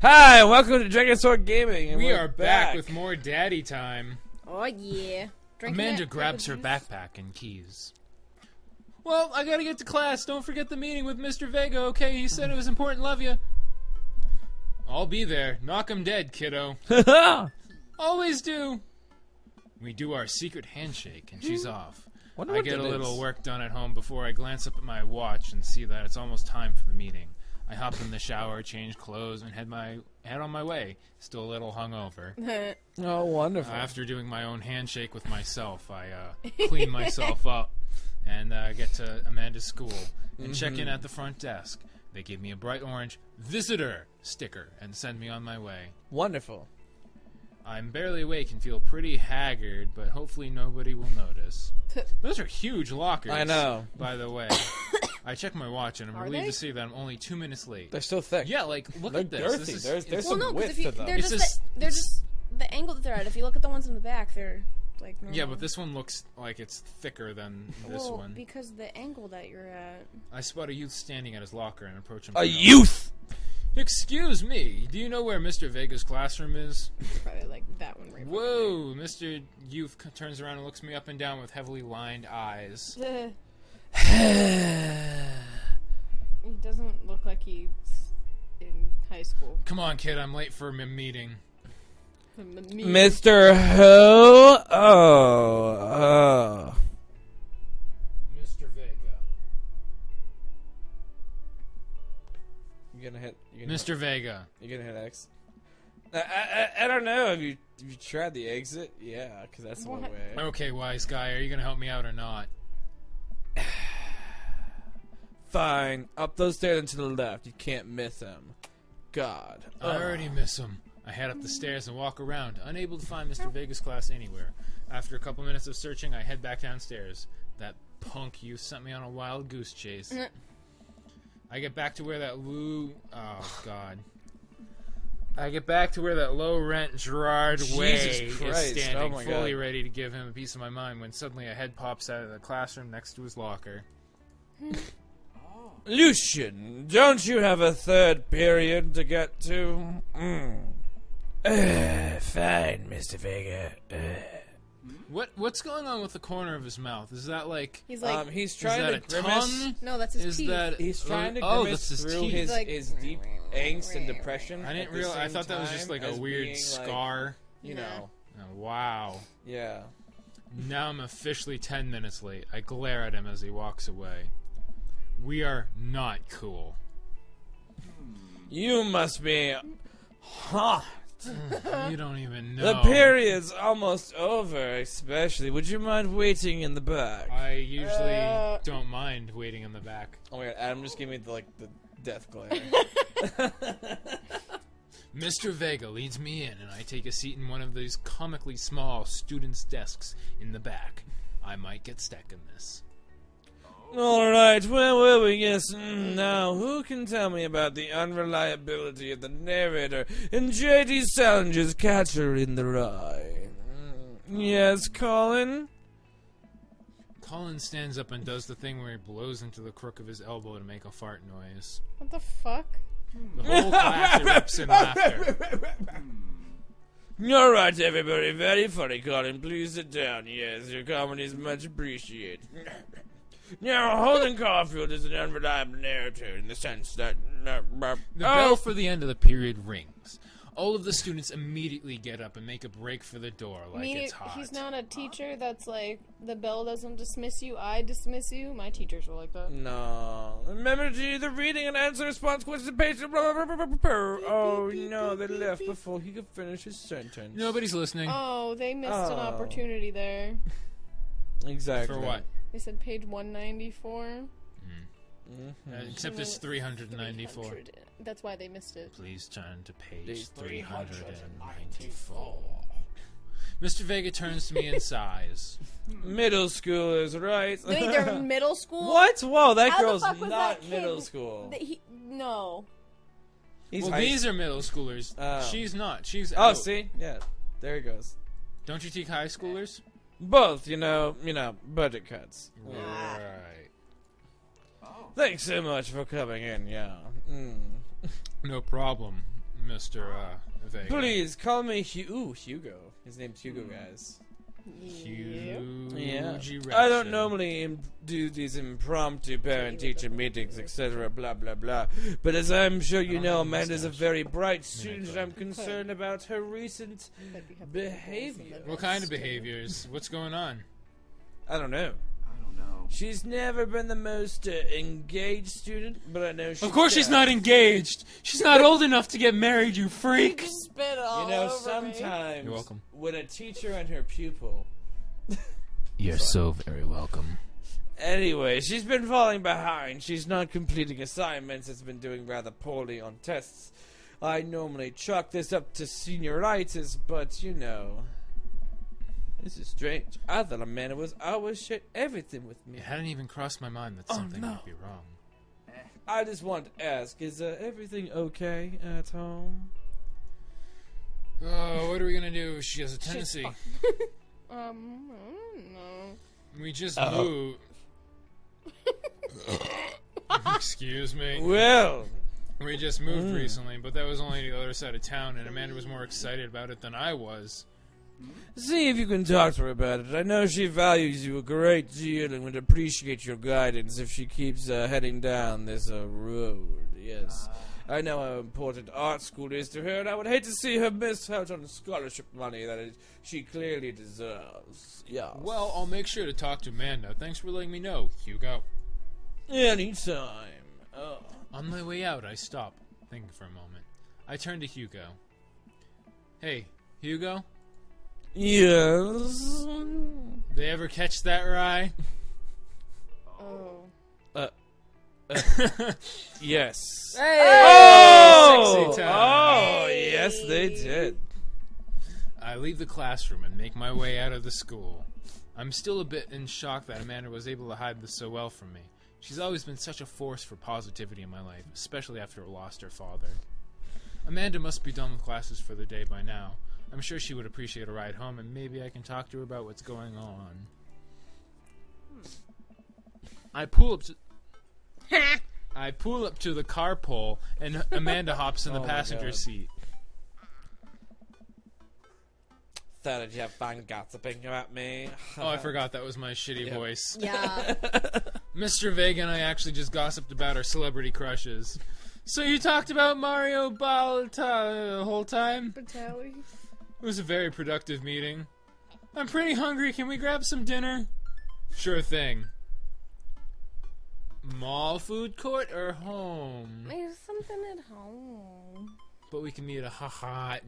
Hi, welcome to Dragonsaur Gaming. And We we're are back with more daddy time. Oh yeah. Amanda grabs her backpack and keys. Well, I gotta get to class. Don't forget the meeting with Mr. Vega, okay? He said it was important. Love you. I'll be there. Knock 'em dead, kiddo. Always do. We do our secret handshake, and she's off. I get a little work done at home before I glance up at my watch and see that it's almost time for the meeting. I hop in the shower, change clothes, and head on my way. Still a little hungover. Oh, wonderful. After doing my own handshake with myself, I clean myself up and get to Amanda's school and check in at the front desk. They give me a bright orange visitor sticker and send me on my way. Wonderful. I'm barely awake and feel pretty haggard, but hopefully nobody will notice. Those are huge lockers. I know. By the way, I check my watch and I'm relieved to see that I'm only 2 minutes late. They're still thick. Yeah, like look They're at this. girthy. There's Well, some no, width because to them. they're just the angle that they're at. If you look at the ones in the back, they're like normal. Yeah, but this one looks like it's thicker than this one. Because the angle that you're at. I spot a youth standing at his locker and approach him. A youth! Excuse me, do you know where Mr. Vega's classroom is? Probably like that one right Whoa, Mr. Youth turns around and looks me up and down with heavily lined eyes. He doesn't look like he's in high school. Come on, kid, I'm late for a meeting. Mr. Ho? Oh. Mr. Vega. You gonna hit... Mr. Vega. You gonna hit X? I don't know. Have you tried the exit? Yeah, because that's one way. Okay, wise guy, are you gonna help me out or not? Fine. Up those stairs and to the left. You can't miss him. God. I already miss him. I head up the stairs and walk around, unable to find Mr. Vega's class anywhere. After a couple minutes of searching, I head back downstairs. That punk youth sent me on a wild goose chase. I get back to where that I get back to where that low-rent Gerard Way is standing, fully ready to give him a piece of my mind, when suddenly a head pops out of the classroom next to his locker. Lucian, don't you have a third period to get to? Fine, Mr. Vega. What's going on with the corner of his mouth? Is that like... He's like... he's trying to grimace. Tongue? No, that's his teeth. He's trying to grimace that's through his deep angst and depression. I didn't realize. I thought that was just like a weird scar. You know. Oh, wow. Yeah. Now I'm officially 10 minutes late. I glare at him as he walks away. We are not cool. You must be hot. You don't even know. The period's almost over, especially. Would you mind waiting in the back? I usually don't mind waiting in the back. Oh my god, Adam just gave me the death glare. Mr. Vega leads me in, and I take a seat in one of these comically small students' desks in the back. I might get stuck in this. Alright, where were we? Yes, now, who can tell me about the unreliability of the narrator in J.D. Salinger's Catcher in the Rye? Yes, Colin? Colin stands up and does the thing where he blows into the crook of his elbow to make a fart noise. What the fuck? The whole class erupts in laughter. Alright, everybody, very funny, Colin. Please sit down. Yes, your comedy is much appreciated. Now, Holden Caulfield is an unreliable narrator in the sense that... The bell for the end of the period rings. All of the students immediately get up and make a break for the door like it's hot. He's not a teacher that's like, the bell doesn't dismiss you, I dismiss you. My teachers were like that. No. Remember to do the reading and answer response question page. Oh, no, they left before he could finish his sentence. Nobody's listening. Oh, they missed an opportunity there. Exactly. For what? They said page 194. Except it's 394. That's why they missed it. Please turn to page 394. Mr. Vega turns to me and sighs. Middle schoolers, right? Wait, they're in middle school? What? Whoa, that How girl's the fuck was not that middle kid? school. No. These are middle schoolers. She's not. She's Oh, out. see? Yeah. There he goes. Don't you take high schoolers? Both, you know, budget cuts. Right. Thanks so much for coming in, yeah. No problem. Mr. Vega. Please call me Hugo. His name's Hugo, guys. Yeah. I don't normally do these impromptu parent-teacher meetings, etc. Blah blah blah. But as I'm sure you know, Amanda's a very bright student, and I'm concerned about her recent behavior. What kind of behaviors? What's going on? I don't know. She's never been the most engaged student, but I know she's... Of course she's not engaged! She's not old enough to get married, you freak! Spit all You know, over sometimes You're welcome. when a teacher and her pupil... You're so very welcome. Anyway, she's been falling behind. She's not completing assignments. It's been doing rather poorly on tests. I normally chalk this up to senioritis, but you know... This is strange. I thought Amanda was always shared everything with me. It hadn't even crossed my mind that something might be wrong. I just want to ask, is everything okay at home? Oh, what are we gonna do? She has a tendency. I don't know. We just moved. Excuse me. Well, We just moved recently, but that was only the other side of town, and Amanda was more excited about it than I was. see if you can talk to her about it. I know she values you a great deal and would appreciate your guidance if she keeps heading down this road. Yes. I know how important art school is to her, and I would hate to see her miss out on scholarship money that she clearly deserves. Yeah. Well, I'll make sure to talk to Amanda. Thanks for letting me know, Hugo. Anytime. Oh. On my way out, I stop, thinking for a moment. I turn to Hugo. Hey, Hugo? Yes. They ever catch that rye? Oh. Yes. Hey! Oh! Sexy time. Oh, yes, they did. I leave the classroom and make my way out of the school. I'm still a bit in shock that Amanda was able to hide this so well from me. She's always been such a force for positivity in my life, especially after I lost her father. Amanda must be done with classes for the day by now. I'm sure she would appreciate a ride home, and maybe I can talk to her about what's going on. I pull up to the carpool, and Amanda hops in the Oh my passenger God. seat. Thought that you have fun gossiping about me. Oh, I forgot that was my shitty Yep. voice. Yeah. Mr. Vega and I actually just gossiped about our celebrity crushes. So you talked about Mario Balta the whole time? Batali. It was a very productive meeting. I'm pretty hungry. Can we grab some dinner? Sure thing. Mall food court or home? There's something at home. But we can meet a hot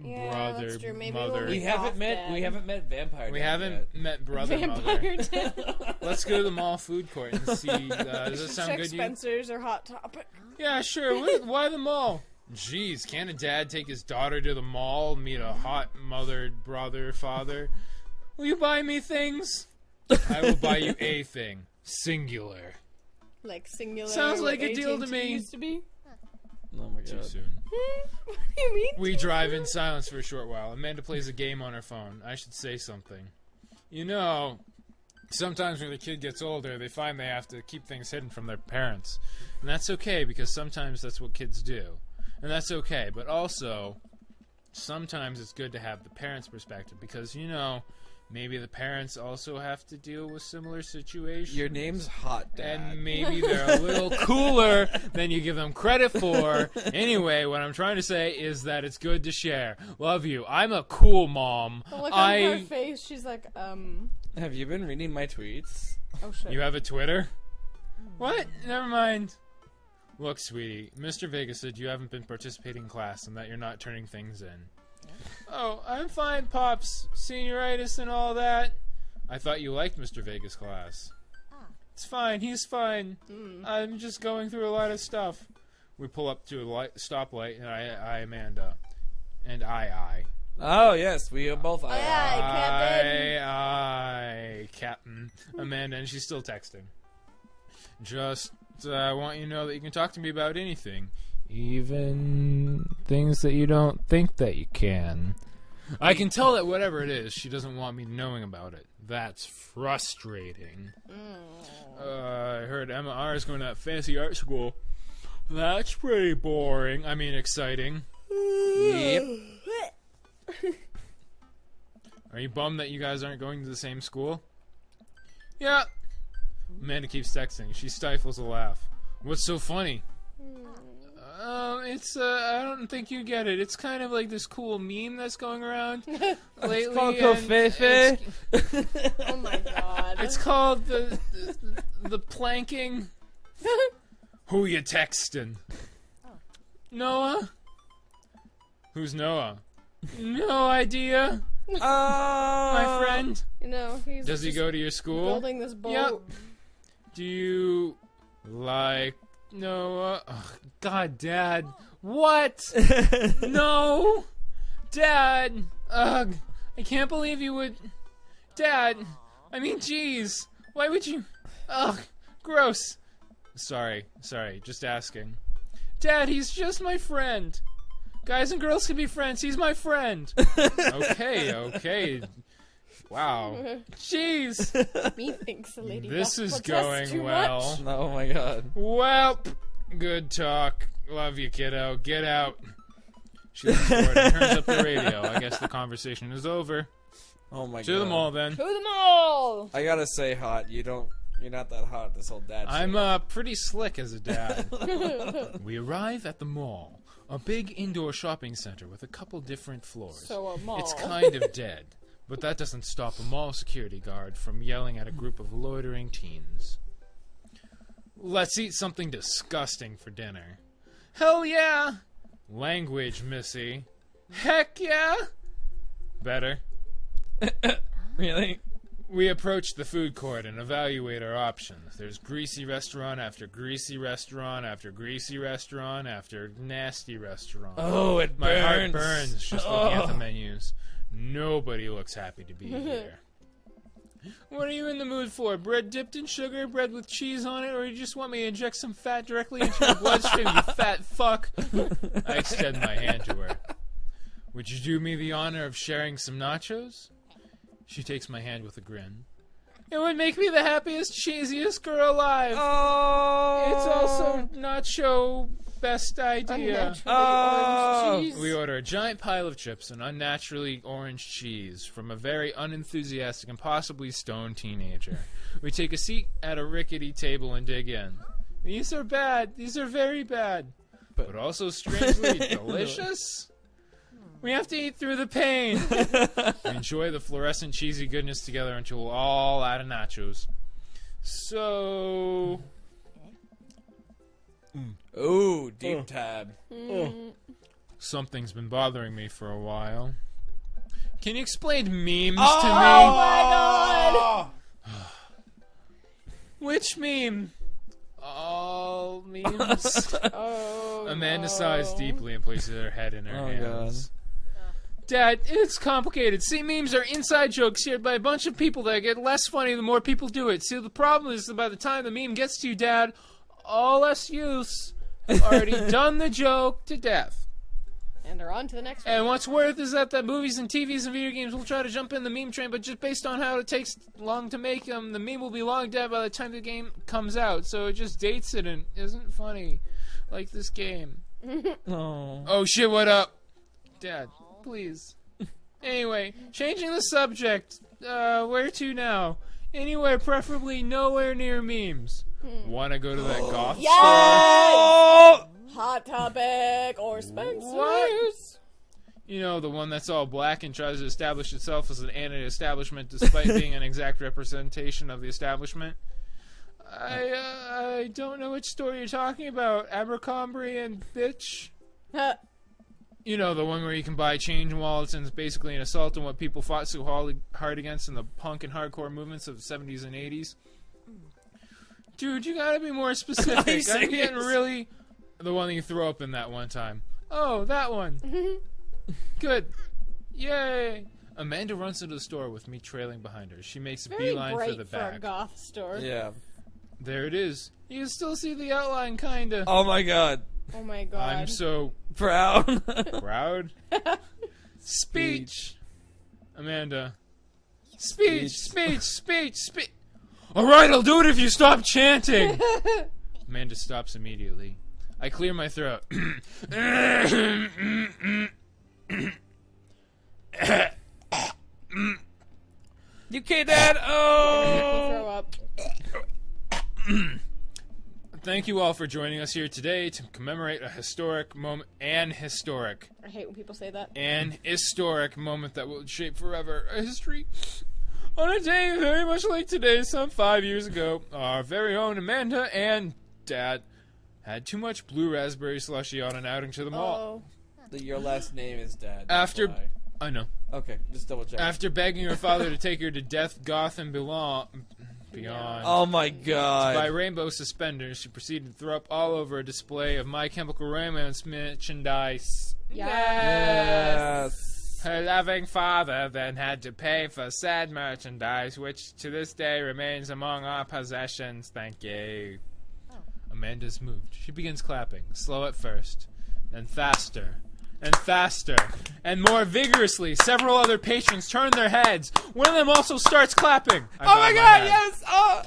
Yeah, brother, that's true. Maybe mother. we'll We meet haven't off met. then. We haven't met Vampire. We Dad haven't yet. met brother Vampire mother. Dad. Let's go to the mall food court and see. Does that sound Check good to you? Spencer's or Hot Topic. Yeah, sure. Why the mall? Jeez, can't a dad take his daughter to the mall, meet a hot mother, brother, father? Will you buy me things? I will buy you a thing. Singular. Like singular. Sounds like what a deal to AT&T me. Used to be. Oh my Too god. soon. What do you mean? We drive in silence for a short while. Amanda plays a game on her phone. I should say something. You know, sometimes when the kid gets older, they find they have to keep things hidden from their parents. And that's okay, because sometimes that's what kids do. And that's okay, but also, sometimes it's good to have the parents' perspective, because, you know, maybe the parents also have to deal with similar situations. Your name's Hot Dad. And maybe they're a little cooler than you give them credit for. Anyway, what I'm trying to say is that it's good to share. Love you. I'm a cool mom. The look on her face, she's like, Have you been reading my tweets? oh shit. You have a Twitter? What? Never mind. Look, sweetie, Mr. Vega said you haven't been participating in class and that you're not turning things in. Oh, I'm fine, Pops. Senioritis and all that. I thought you liked Mr. Vega's class. It's fine. He's fine. I'm just going through a lot of stuff. We pull up to a stoplight, and I Amanda. And I. Oh yes, we are both. I, Captain. Amanda, and she's still texting. Just, I want you to know that you can talk to me about anything. Even things that you don't think that you can. I can tell that whatever it is, she doesn't want me knowing about it. That's frustrating. I heard Emma R is going to that fancy art school. That's pretty boring. I mean, exciting. Yep. Are you bummed that you guys aren't going to the same school? Yeah. Amanda keeps texting. She stifles a laugh. What's so funny? I don't think you get it. It's kind of like this cool meme that's going around lately. It's called Kofefe. Oh my god. It's called the planking. Who you texting? Noah? Who's Noah? No idea. My friend. You know, he's Does he just go to your school? building this boat. Yep. Do you like Noah? Oh, God, Dad. What? No. Dad. Ugh. I can't believe you would. Dad. I mean, jeez. Why would you? Ugh. Gross. Sorry. Just asking. Dad, he's just my friend. Guys and girls can be friends. He's my friend. Okay. Wow. Jeez. Methinks the lady. This doth is protest going too well. much. Oh my god. Well, good talk. Love you, kiddo. Get out. She looks forward and turns up the radio. I guess the conversation is over. Oh my god. To the mall, then. To the mall. I gotta say, hot. You're not that hot. This whole dad. I'm shit. pretty slick as a dad. We arrive at the mall, a big indoor shopping center with a couple different floors. So a mall. It's kind of dead, but that doesn't stop a mall security guard from yelling at a group of loitering teens. Let's eat something disgusting for dinner. Hell yeah! Language, Missy. Heck yeah! Better. Really? We approach the food court and evaluate our options. There's greasy restaurant after greasy restaurant after greasy restaurant after nasty restaurant. Oh, it My burns. heart burns just looking at the menus. Nobody looks happy to be here. What are you in the mood for? Bread dipped in sugar, bread with cheese on it, or you just want me to inject some fat directly into your bloodstream, you fat fuck? I extend my hand to her. Would you do me the honor of sharing some nachos? She takes my hand with a grin. It would make me the happiest, cheesiest girl alive. Oh. It's also nacho best idea. Unnaturally orange cheese. We order a giant pile of chips and unnaturally orange cheese from a very unenthusiastic and possibly stoned teenager. We take a seat at a rickety table and dig in. These are bad. These are very bad. But also strangely delicious. We have to eat through the pain. We enjoy the fluorescent cheesy goodness together until we're all out of nachos. So... Ooh, deep tab. Something's been bothering me for a while. Can you explain memes to Oh me? my god! Which meme? All memes. Oh, Amanda no. sighs deeply and places her head in her Oh, hands. Dad, it's complicated. See, memes are inside jokes shared by a bunch of people that get less funny the more people do it. See, the problem is that by the time the meme gets to you, Dad, all us youths have already done the joke to death. And they're on to the next one. And what's worth is that the movies and TVs and video games will try to jump in the meme train, but just based on how it takes long to make them, the meme will be long dead by the time the game comes out. So it just dates it and isn't funny. Like this game. Oh. Oh shit, what up? Dad, please. Anyway, changing the subject. Where to now? Anywhere, preferably nowhere near memes. Wanna go to that goth Yes! Oh! Hot Topic or Spencer's. What? You know, the one that's all black and tries to establish itself as an anti-establishment despite being an exact representation of the establishment? I don't know which store you're talking about. Abercrombie and bitch? Huh. You know, the one where you can buy change wallets and it's basically an assault on what people fought so hard against in the punk and hardcore movements of the 70s and 80s. Dude, you gotta be more specific. Are you I'm serious? getting really... The one that you threw up in that one time. Oh, that one. Good. Yay. Amanda runs into the store with me trailing behind her. She makes a Very beeline bright for the for a back. goth store. Yeah. There it is. You can still see the outline, kinda. Oh my god. Oh my god. I'm so Proud. proud. Speech. Amanda. Speech. All right, I'll do it if you stop chanting. Amanda stops immediately. I clear my throat. You okay, Dad? Oh! Throw up. Thank you all for joining us here today to commemorate a historic moment. An historic moment that will shape forever a history. On a day very much like today, some 5 years ago, our very own Amanda and Dad had too much blue raspberry slushy on an outing to the mall. Oh. Your last name is Dad. After... Why? I know. Okay, just double check. After begging her father to take her to Death, Goth, and Beyond... Oh my God. By rainbow suspenders, she proceeded to throw up all over a display of My Chemical Romance merchandise. Yes. Her loving father then had to pay for said merchandise, which to this day remains among our possessions. Thank you. Oh. Amanda's moved. She begins clapping, slow at first, then faster. And faster, and more vigorously. Several other patrons turn their heads. One of them also starts clapping. Oh my God, yes! Oh!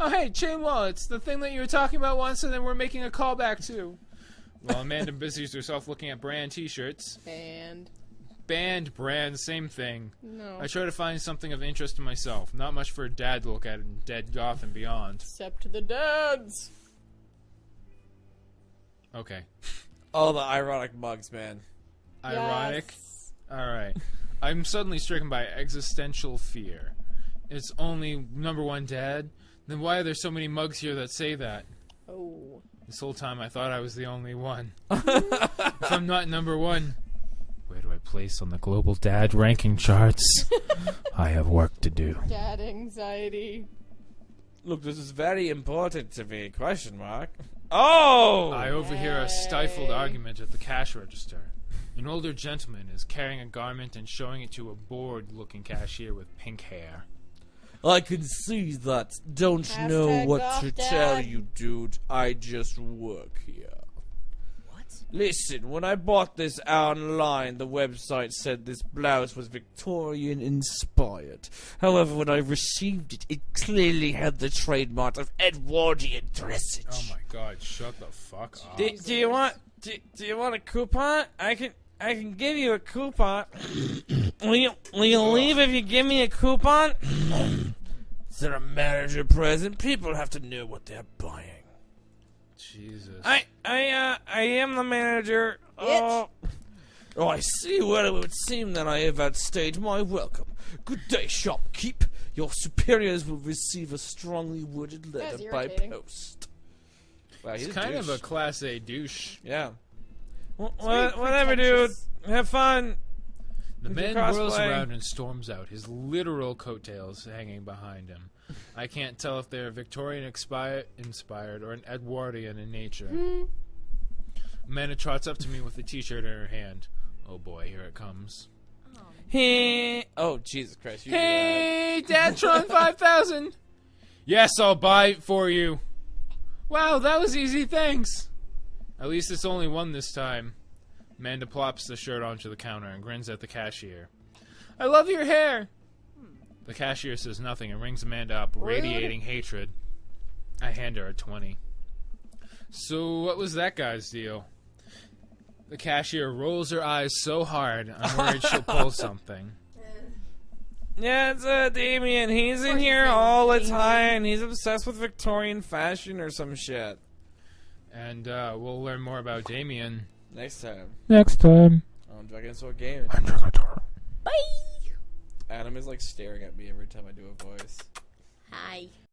Oh, hey, chain wallets. The thing that you were talking about once and then we're making a callback to. Well, Amanda busies herself looking at brand t-shirts. Band, brand, same thing. No. I try to find something of interest to myself. Not much for a dad to look at in Dead, Goth, and Beyond. Except the dads. Okay. Oh, the ironic mugs, man. Ironic? Yes. Alright. I'm suddenly stricken by existential fear. It's only number one dad? Then why are there so many mugs here that say that? Oh. This whole time I thought I was the only one. If I'm not number one, where do I place on the global dad ranking charts? I have work to do. Dad anxiety. Look, this is very important to me. Question mark. Oh! I overhear a stifled Yay. argument at the cash register. An older gentleman is carrying a garment and showing it to a bored-looking cashier with pink hair. I can see that. Don't know Hashtag what Goth to Dad. tell you, dude. I just work here. Listen, when I bought this online, the website said this blouse was Victorian inspired. However, when I received it, it clearly had the trademark of Edwardian dressage. Oh my god, shut the fuck up. Do you want a coupon? I can give you a coupon. Will you leave if you give me a coupon? Is there a manager present? People have to know what they're buying. Jesus. I am the manager. Oh, I see. Well, it would seem that I have outstayed my welcome. Good day, shopkeep. Your superiors will receive a strongly worded That's letter by irritating. post. Wow, He's he's kind a of a Class A douche. yeah. Well, very whatever, dude. pretentious. Have fun. The With your man whirls cosplay. around and storms out, his literal coattails hanging behind him. I can't tell if they're Victorian inspired or an Edwardian in nature. Amanda trots up to me with a t-shirt in her hand. Oh boy, here it comes. Hey. Oh, Jesus Christ. You Hey, Datron 5000! Yes, I'll buy it for you. Wow, that was easy, thanks. At least it's only one this time. Amanda plops the shirt onto the counter and grins at the cashier. I love your hair! The cashier says nothing and rings Amanda up, radiating hatred. I hand her a 20. So what was that guy's deal? The cashier rolls her eyes so hard, I'm worried she'll pull something. Yeah, it's Damien. He's in here all the time. He's obsessed with Victorian fashion or some shit. And we'll learn more about Damien Next time next time on Dragonsaur Gaming. on Dragonsaur. Bye. Adam is like staring at me every time I do a voice. Hi.